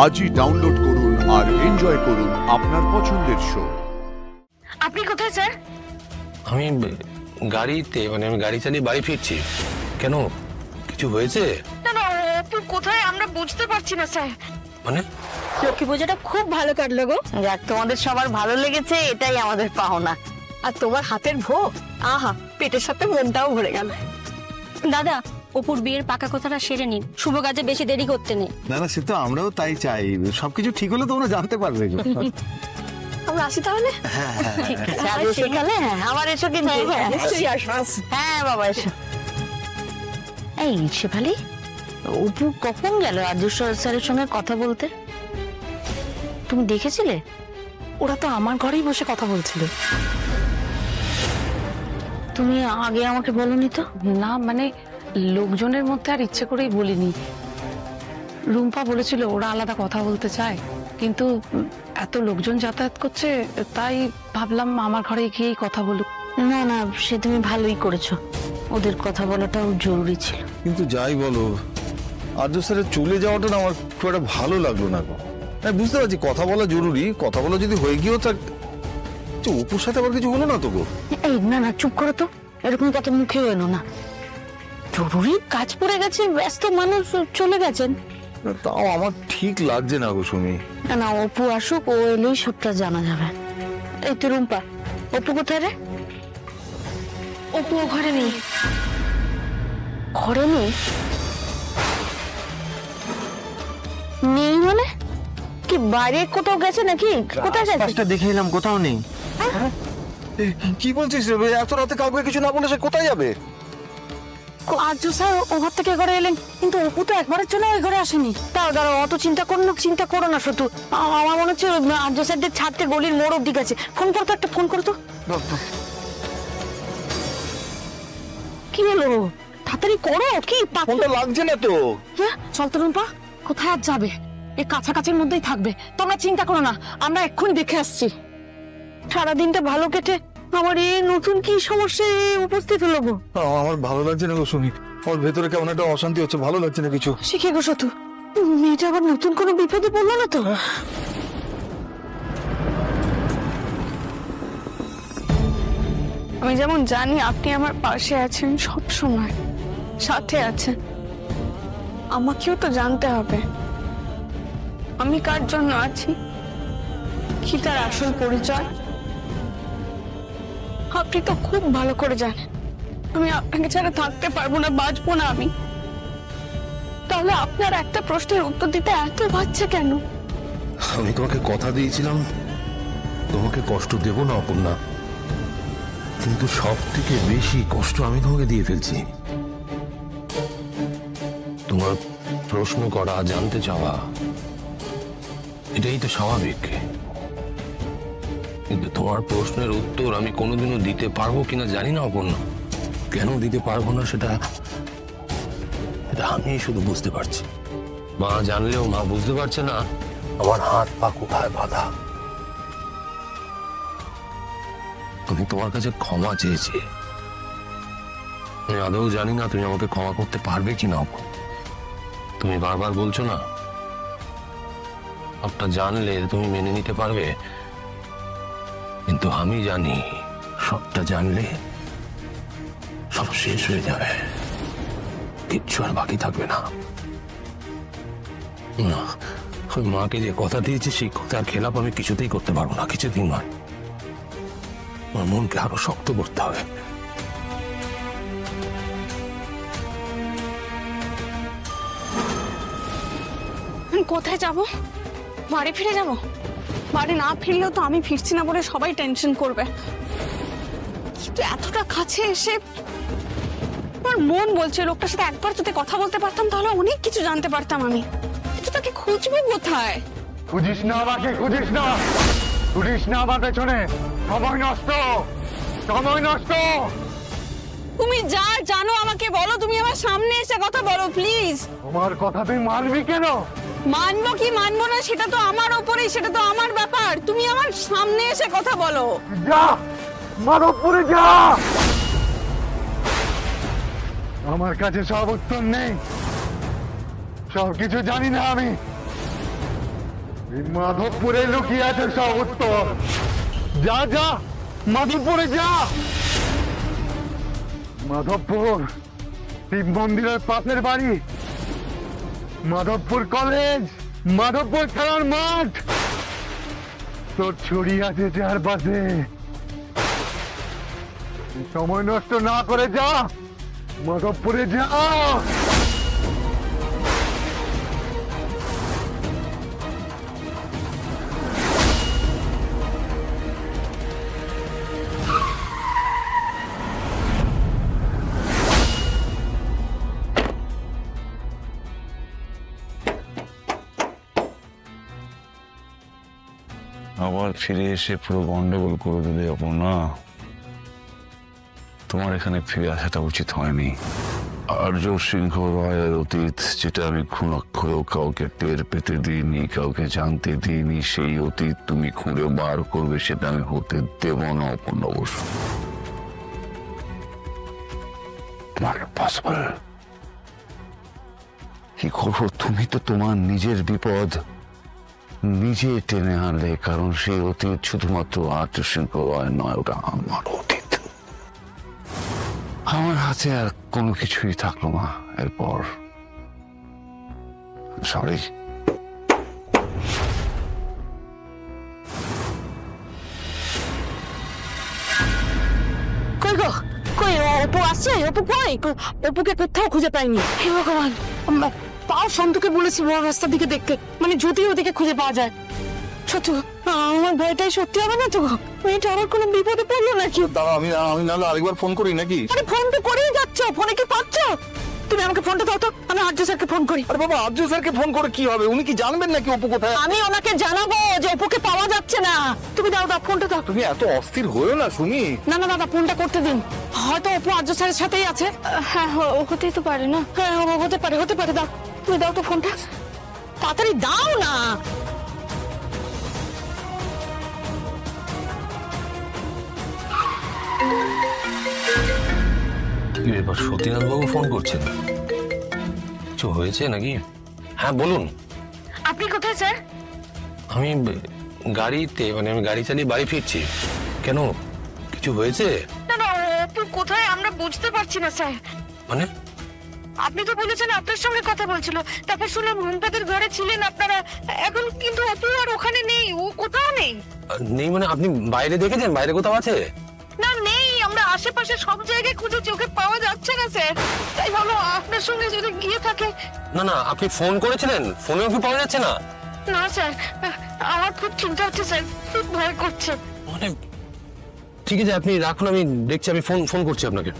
আজই ডাউনলোড করুন আর এনজয় করুন আপনার পছন্দের শো। আপনি কোথায় স্যার? আমি গাড়িতে, মানে আমি গাড়ি চালিয়ে বাড়ি ফিরছি। কেন, কিছু হয়েছে? না না, অপু কোথায় আমরা বুঝতে পারছি না স্যার। মানে লক্ষ্মী পুজোটা খুব ভালো কাটলো গো। যাক, তোমাদের সবার ভালো লেগেছে, এটাই আমাদের পাওনা। আর তোমার হাতের ভোগ, আহা, পেটের সাথে মনটাও ভরে গেল। দাদা, অপুর বিয়ের পাকা কথাটা সেরে নিন, শুভ কাজে বেশি দেরি করতে নেই। না না, সে তো আমরাও তাই চাই, সবকিছু ঠিক হলে তোমরা জানতে পারবে। আমরা আসি তাহলে। সেকালে আবার এসো কিন্তু। হ্যাঁ বাবা, এসো। এই শেফালি, অপু কখন গেল আর্যশ্বর স্যারের সঙ্গে কথা বলতে? তুমি দেখেছিলে? ওরা তো আমার ঘরেই বসে কথা বলছিল। তুমি আগে আমাকে বলনি তো? না, মানে লোকজনের মধ্যে আর ইচ্ছে করেই বলিনি। রুম্পা বলেছিল ওরা আলাদা কথা বলতে চায়, কিন্তু এত লোকজন যাতায়াত করছে, তাই ভাবলাম আমার ঘরে গিয়েই কথা বলুক। না না, সে তুমি ভালোই করেছো, ওদের কথা বলাটাও জরুরি ছিল। কিন্তু যাই বলো, আর্য স্যারের চলে যাওয়াটা না আমার খুব একটা ভালো লাগলো না গো। হ্যাঁ, বুঝতে পারছি কথা বলা জরুরি, কথা বলা যদি হয়ে গিয়েও থাক, অপুর সাথে আবার কিছু হলো না তো গো? এই না না, চুপ করো তো, এরকম কথা মুখেও এলো না। জরুরি কাজ পড়ে গেছে, ব্যস্ত মানুষ চলে গেছেন। তাও আমার ঠিক লাগছে না গো সুমি। না না, অপু আসুক, ও এলেই সবটা জানা যাবে। এই তো রুম্পা, অপু কোথায় রে? অপু ঘরে নেই। ঘরে নেই? নেই মানে কি, বাইরে কোথাও গেছে নাকি? কোথায় গেছে? দেখে এলাম, কোথাও নেই। কি বলছিস রে? এত রাতে কাউকে কিছু না বলে সে কোথায় যাবে? আর্য স্যার ও ঘর থেকে ঘরে এলেন, কিন্তু অপু তো একবারের জন্য ওই ঘরে আসেনি। দাঁড়াও, অত চিন্তা করো না শুধু। আমার মনে হচ্ছে আর্য স্যারদের ছাড়তে গলির মোড় অব্দি গেছে। ফোন করতো, একটা ফোন করতো। কি হলো? তাড়াতাড়ি করো। কি ফোনটা লাগছে না তো? চল তো রুম্পা, কোথায় আর যাবে, এই কাছাকাছির মধ্যেই থাকবে। তোমরা চিন্তা করো না, আমরা এক্ষুনি দেখে আসছি। সারাদিনটা ভালো কেটে আমার এই নতুন কি সমস্যা উপস্থিত হলো গো? আমার ভালো লাগছে না গো সুমি, আমার ভেতরে কেমন একটা অশান্তি হচ্ছে, ভালো লাগছে না কিছু। শিখে গো সতু, মেয়েটা আবার নতুন কোনো বিপদে পড়লো না তো? আমি যেমন জানি আপনি আমার পাশে আছেন, সব সময় সাথে আছেন, আমাকেও তো জানতে হবে আমি কার জন্য আছি, কি তার আসল পরিচয়। আপনি তো খুব ভালো করে জানেন আমি আপনাকে ছাড়া থাকতে পারবো না, বাঁচবো না আমি। তাহলে আপনার একটা প্রশ্নের উত্তর দিতে এত বাচ্চা কেন? আমি তোমাকে কথা দিয়েছিলাম তোমাকে কষ্ট দেব না অপর্ণা, কিন্তু সব থেকে বেশি কষ্ট আমি তোমাকে দিয়ে ফেলছি। তোমার প্রশ্ন করা, জানতে চাওয়া, এটাই তো স্বাভাবিক, কিন্তু তোমার প্রশ্নের উত্তর আমি কোনোদিনও দিতে পারবো কিনা জানি না অপর্ণা। কেন দিতে পারবো না সেটা আমি শুধু বুঝতে পারছি। মা জানলেও মা বুঝতে পারছে না আমার হাত পা কোথায় বাঁধা। আমি তোমার কাছে ক্ষমা চেয়েছি, আমি আদৌ জানি না তুমি আমাকে ক্ষমা করতে পারবে কিনা। তুমি বারবার বলছো না সবটা জানলে তুমি মেনে নিতে পারবে, কিন্তু আমি জানি সবটা জানলে সব শেষ হয়ে যাবে, কিচ্ছু আর বাকি থাকবে না। ওই মাকে যে কথা দিয়েছে সেই কথার খেলাপ আমি কিছুতেই করতে পারবো না, কিছুতেই নয়। আমার মনকে আরো শক্ত করতে হবে। কোথায় যাব? বাড়ি ফিরে যাব? বাড়ি না ফিরলেও তো আমি ফিরছি না বলে সবাই টেনশন করবে, কিন্তু এতটা কাছে এসে আমার মন বলছে লোকটার সাথে একবার যদি কথা বলতে পারতাম তাহলে অনেক কিছু জানতে পারতাম আমি। কিন্তু তাকে খুঁজবো কোথায়? খুঁজিস না আমাকে, খুঁজিস না, খুঁজিস না আমার পেছনে, সময় নষ্ট, সময় নষ্ট। তুমি যা জানো আমাকে বলো, তুমি আমার সামনে এসে কথা বলো প্লিজ। তোমার কথা তুই মানবি কেন? মানবো কি মানবো না সেটা তো আমার ওপরেই, সেটা তো আমার ব্যাপার। তুমি আমার সামনে এসে কথা বলো। যা, মানবপুরে যা। আমার কাছে সব উত্তর নেই, সব কিছু জানি না আমি। এই মাধবপুরে লুকিয়ে আছে সব উত্তর। যা যা মাধবপুরে যা। মাধবপুর শিব মন্দিরের পাশের বাড়ি, মাধবপুর কলেজ, মাধবপুর খেলার মাঠ, তোর ছড়ি আছে চারপাশে। সময় নষ্ট না করে যা, মাধবপুরে যা। আবার ফিরে এসে পুরো গন্ডগোল করে দিলে অপর্ণা। তোমার এখানে ফিরে আসাটা উচিত হয়নি। আর্য সিংহ রায়ের অতীত, যেটা আমি খুনাক্ষরেও কাউকে টের পেতে দিইনি, কাউকে জানতে দিইনি, সেই অতীত তুমি খুঁড়ে বার করবে, সেটা আমি হতে দেব না অপর্ণা বসু। পসিবল কি করবো? তুমি তো তোমার নিজের বিপদ নিজে টেনে আনলে, কারণ সেই অতীত শুধুমাত্র আর্য সিংহ রায় নয়, ওটা আমার অতীত। আমার হাতে আর কোনো কিছুই থাকলো না এরপর। সরি। কই গো, কই অপু আসছে? অপু কই? অপুকে কোথাও খুঁজে পাইনি। হে ভগবান, পাও সন্তুকে বলেছি বড় রাস্তার দিকে দেখতে, মানে যদি ওদিকে খুঁজে পাওয়া যায়। সত্যি আমার ভয়টাই সত্যি হবে না তো? মেয়েটা আবার কোনো বিপদে পড়লো নাকি? দাঁড়া, আমি নাহলে আরেকবার ফোন করি নাকি? আরে ফোন তো করেই যাচ্ছ, ফোনে কি পাচ্ছ? তুমি আমাকে ফোনটা দাও তো, আমি আর্য স্যারকে ফোন করি। আরে বাবা, আর্য স্যারকে ফোন করে কি হবে? উনি কি জানবেন নাকি অপু কোথায়? আমি ওনাকে জানাবো যে অপুকে পাওয়া যাচ্ছে না। তুমি দাও দাও, ফোনটা দাও। তুমি এত অস্থির হয়েও না সুমি। না না দাদা, ফোনটা করতে দিন। হয়তো অপু আর্য স্যারের সাথেই আছে। হ্যাঁ হতেই তো পারে না। হ্যাঁ হতে পারে, হতে পারে। দাও, তুমি দাও তো ফোনটা, তাড়াতাড়ি দাও না। এবার সতীনাথ বাবু ফোন করছেন, কিছু হয়েছে নাকি? হ্যাঁ বলুন। আপনি কোথায় স্যার? আমি গাড়িতে, মানে আমি গাড়ি চালিয়ে বাড়ি ফিরছি। কেন, কিছু হয়েছে? না না, অপু কোথায় আমরা বুঝতে পারছি না স্যার। মানে আপনি তো বলেছেন আপনার সঙ্গে কথা বলছিল, তারপর শুনলাম রুমপাদের ঘরে ছিলেন আপনারা, এখন কিন্তু অপু আর ওখানে নেই, ও কোথাও নেই। নেই মানে আপনি বাইরে দেখেছেন? বাইরে কোথাও আছে? না নেই, আমরা আশেপাশে সব জায়গায় খুঁজেছি, ওকে পাওয়া যাচ্ছে না স্যার। তাই ভালো আপনার সঙ্গে যদি গিয়ে থাকে। না না, আপনি ফোন করেছিলেন, ফোনেও কি পাওয়া যাচ্ছে না? না স্যার, আমার খুব চিন্তা হচ্ছে স্যার, খুব ভয় করছে। মানে ঠিক আছে, আপনি রাখুন, আমি দেখছি, আমি ফোন করছি আপনাকে।